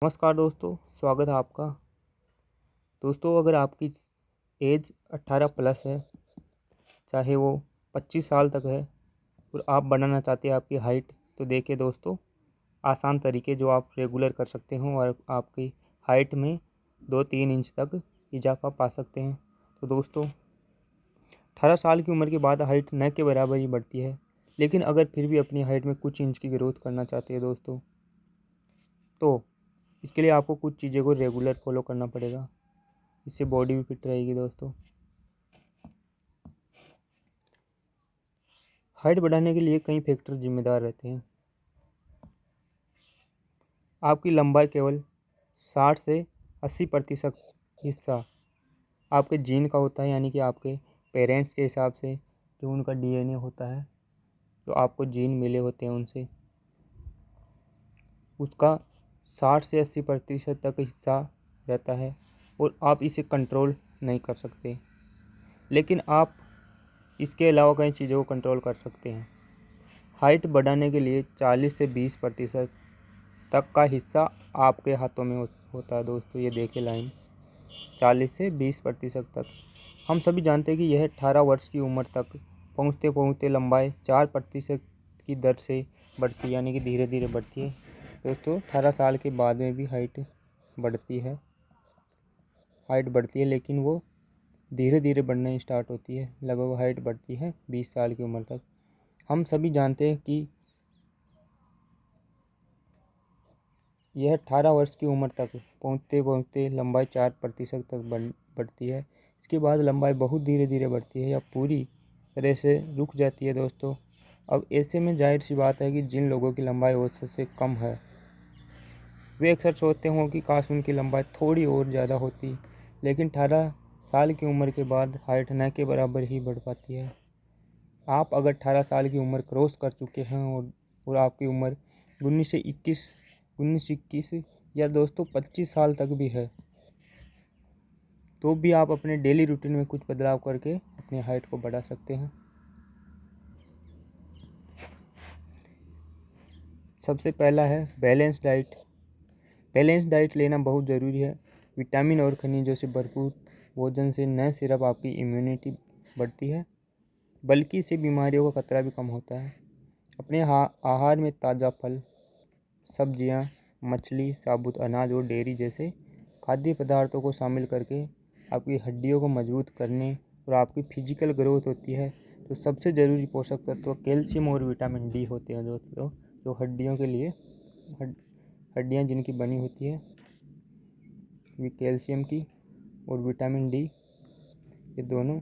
नमस्कार दोस्तों, स्वागत है आपका। दोस्तों, अगर आपकी एज 18 प्लस है, चाहे वो 25 साल तक है और आप बढ़ाना चाहते हैं आपकी हाइट, तो देखिए दोस्तों, आसान तरीके जो आप रेगुलर कर सकते हो और आपकी हाइट में 2-3 इंच तक इजाफा पा सकते हैं। तो दोस्तों, 18 साल की उम्र के बाद हाइट न के बराबर ही बढ़ती है, लेकिन अगर फिर भी अपनी हाइट में कुछ इंच की ग्रोथ करना चाहते हैं दोस्तों, तो इसके लिए आपको कुछ चीज़ें को रेगुलर फॉलो करना पड़ेगा। इससे बॉडी भी फिट रहेगी दोस्तों। हाइट बढ़ाने के लिए कई फैक्टर जिम्मेदार रहते हैं। आपकी लंबाई केवल 60 से 80% हिस्सा आपके जीन का होता है, यानी कि आपके पेरेंट्स के हिसाब से जो उनका डीएनए होता है, जो आपको जीन मिले होते हैं उनसे, उसका 60 से 80% तक हिस्सा रहता है और आप इसे कंट्रोल नहीं कर सकते। लेकिन आप इसके अलावा कई चीज़ों को कंट्रोल कर सकते हैं। हाइट बढ़ाने के लिए 40 से 20% तक का हिस्सा आपके हाथों में होता है दोस्तों। ये देखिए लाइन, 40 से 20% तक। हम सभी जानते हैं कि यह 18 वर्ष की उम्र तक पहुँचते पहुँचते लंबाई 4% की दर से बढ़ती है, यानी कि धीरे धीरे बढ़ती है दोस्तों। 18 साल के बाद में भी हाइट बढ़ती है, लेकिन वो धीरे धीरे बढ़ना स्टार्ट होती है। लगभग हाइट बढ़ती है 20 साल की उम्र तक। हम सभी जानते हैं कि यह 18 वर्ष की उम्र तक पहुँचते पहुँचते लंबाई 4% तक बढ़ती है। इसके बाद लंबाई बहुत धीरे धीरे बढ़ती है या पूरी तरह से रुक जाती है दोस्तों। अब ऐसे में जाहिर सी बात है कि जिन लोगों की लंबाई औसत से कम है, वे अक्सर सोचते हों कि काश उनकी लंबाई थोड़ी और ज़्यादा होती, लेकिन 18 साल की उम्र के बाद हाइट न के बराबर ही बढ़ पाती है। आप अगर 18 साल की उम्र क्रॉस कर चुके हैं और आपकी उम्र 19 से 21 या दोस्तों 25 साल तक भी है, तो भी आप अपने डेली रूटीन में कुछ बदलाव करके अपनी हाइट को बढ़ा सकते हैं। सबसे पहला है बैलेंस डाइट। बैलेंस डाइट लेना बहुत ज़रूरी है। विटामिन और खनिजों से भरपूर भोजन से न सिर्फ आपकी इम्यूनिटी बढ़ती है, बल्कि इससे बीमारियों का खतरा भी कम होता है। अपने आहार में ताज़ा फल, सब्जियां, मछली, साबुत अनाज और डेयरी जैसे खाद्य पदार्थों को शामिल करके आपकी हड्डियों को मजबूत करने और आपकी फिजिकल ग्रोथ होती है। तो सबसे ज़रूरी पोषक तत्व कैल्शियम और विटामिन डी होते हैं दोस्तों, जो हड्डियों के लिए हड्डियां जिनकी बनी होती है, वे कैल्शियम की और विटामिन डी, ये दोनों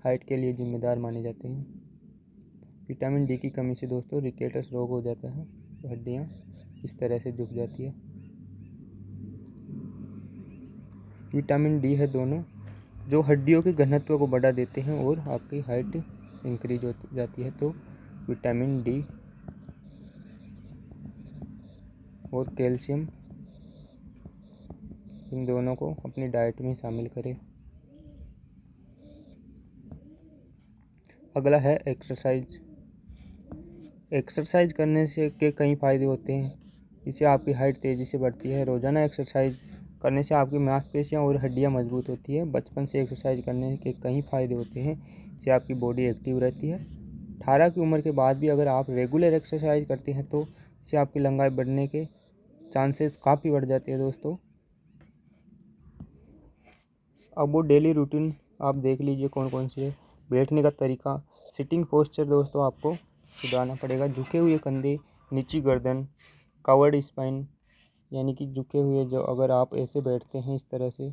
हाइट के लिए जिम्मेदार माने जाते हैं। विटामिन डी की कमी से दोस्तों रिकेटस रोग हो जाता है, तो हड्डियाँ इस तरह से झुक जाती है। विटामिन डी है दोनों जो हड्डियों के घनत्व को बढ़ा देते हैं और आपकी हाइट इंक्रीज हो जाती है। तो विटामिन डी और कैल्शियम, इन दोनों को अपनी डाइट में शामिल करें। अगला है एक्सरसाइज। एक्सरसाइज करने से के कई फ़ायदे होते हैं। इससे आपकी हाइट तेज़ी से बढ़ती है। रोज़ाना एक्सरसाइज करने से आपकी मांसपेशियां और हड्डियां मजबूत होती है। बचपन से एक्सरसाइज करने के कई फ़ायदे होते हैं। इससे आपकी बॉडी एक्टिव रहती है। 18 की उम्र के बाद भी अगर आप रेगुलर एक्सरसाइज करते हैं तो इससे आपकी लंबाई बढ़ने के चांसेस काफ़ी बढ़ जाते हैं दोस्तों। अब वो डेली रूटीन आप देख लीजिए कौन कौन सी है। बैठने का तरीका, सिटिंग पोस्चर दोस्तों आपको सुधारना पड़ेगा। झुके हुए कंधे, नीची गर्दन, कवर्ड स्पाइन, यानी कि झुके हुए, जो अगर आप ऐसे बैठते हैं इस तरह से,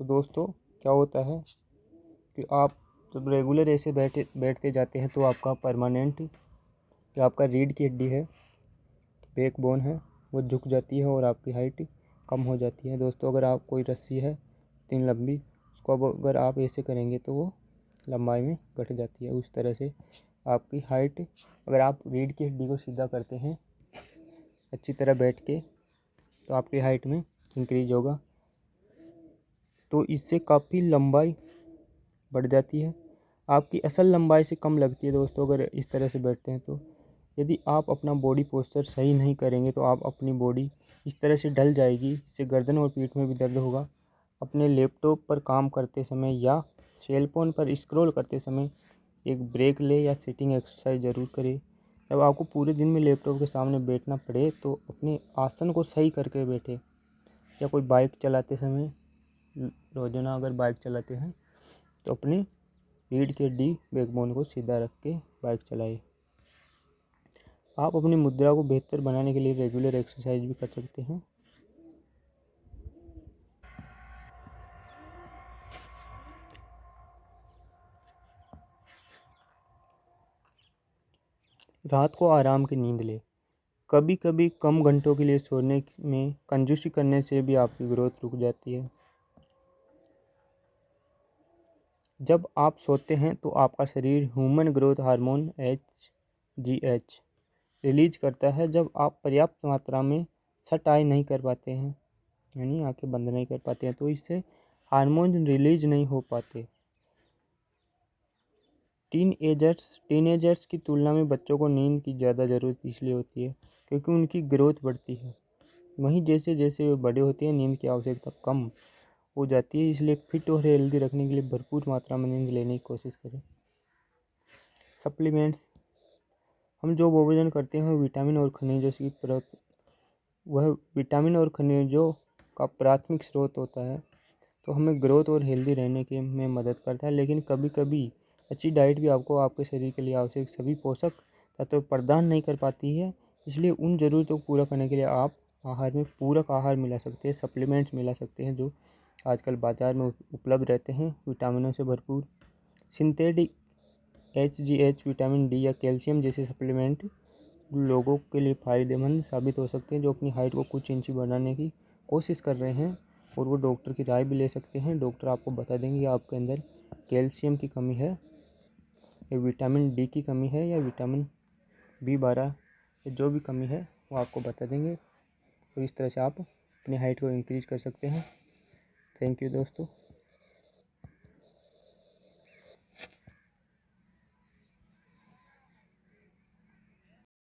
तो दोस्तों क्या होता है कि आप जब रेगुलर ऐसे बैठते जाते हैं तो आपका परमानेंट, जो आपका रीढ़ की हड्डी है, बैकबोन है, वो झुक जाती है और आपकी हाइट कम हो जाती है दोस्तों। अगर आप कोई रस्सी है इतनी लंबी, उसको अब अगर आप ऐसे करेंगे तो वो लंबाई में घट जाती है। उस तरह से आपकी हाइट, अगर आप रीढ़ की हड्डी को सीधा करते हैं अच्छी तरह बैठ के, तो आपकी हाइट में इंक्रीज होगा। तो इससे काफ़ी लंबाई बढ़ जाती है। आपकी असल लंबाई से कम लगती है दोस्तों अगर इस तरह से बैठते हैं तो। यदि आप अपना बॉडी पोस्चर सही नहीं करेंगे तो आप अपनी बॉडी इस तरह से ढल जाएगी, इससे गर्दन और पीठ में भी दर्द होगा। अपने लैपटॉप पर काम करते समय या सेल फोन पर स्क्रॉल करते समय एक ब्रेक ले या सिटिंग एक्सरसाइज ज़रूर करें। जब आपको पूरे दिन में लैपटॉप के सामने बैठना पड़े तो अपने आसन को सही करके बैठे, या कोई बाइक चलाते समय रोजाना अगर बाइक चलाते हैं तो अपनी रीढ़ की हड्डी बैकबोन को सीधा रख के बाइक चलाए। आप अपनी मुद्रा को बेहतर बनाने के लिए रेगुलर एक्सरसाइज भी कर सकते हैं। रात को आराम की नींद ले। कभी कभी कम घंटों के लिए सोने में कंजूसी करने से भी आपकी ग्रोथ रुक जाती है। जब आप सोते हैं तो आपका शरीर human growth hormone HGH release करता है। जब आप पर्याप्त मात्रा में शट आई नहीं कर पाते हैं, यानी आंखें बंद नहीं कर पाते हैं, तो इससे हार्मोन रिलीज नहीं हो पाते। टीनेजर्स की तुलना में बच्चों को नींद की ज़्यादा ज़रूरत इसलिए होती है क्योंकि उनकी ग्रोथ बढ़ती है। वहीं जैसे जैसे वे बड़े होते हैं नींद की आवश्यकता कम हो जाती है। इसलिए फिट और हेल्दी रखने के लिए भरपूर मात्रा में नींद लेने की कोशिश करें। सप्लीमेंट्स, हम जो भोजन करते हैं वह विटामिन और खनिजों का प्राथमिक स्रोत होता है, तो हमें ग्रोथ और हेल्दी रहने के में मदद करता है। लेकिन कभी कभी अच्छी डाइट भी आपको आपके शरीर के लिए आवश्यक सभी पोषक तत्व प्रदान नहीं कर पाती है। इसलिए उन ज़रूरतों को पूरा करने के लिए आप आहार में पूरक आहार मिला सकते हैं, सप्लीमेंट्स मिला सकते हैं जो आजकल बाज़ार में उपलब्ध रहते हैं, विटामिनों से भरपूर। सिंथेटिक HGH, विटामिन D या कैल्शियम जैसे सप्लीमेंट लोगों के लिए फ़ायदेमंद साबित हो सकते हैं जो अपनी हाइट को कुछ इंच बढ़ाने की कोशिश कर रहे हैं, और वो डॉक्टर की राय भी ले सकते हैं। डॉक्टर आपको बता देंगे कि आपके अंदर कैल्शियम की कमी है या विटामिन D की कमी है या विटामिन B12 या जो भी कमी है वो आपको बता देंगे, और इस तरह से आप अपनी हाइट को इंक्रीज कर सकते हैं। थैंक यू दोस्तों।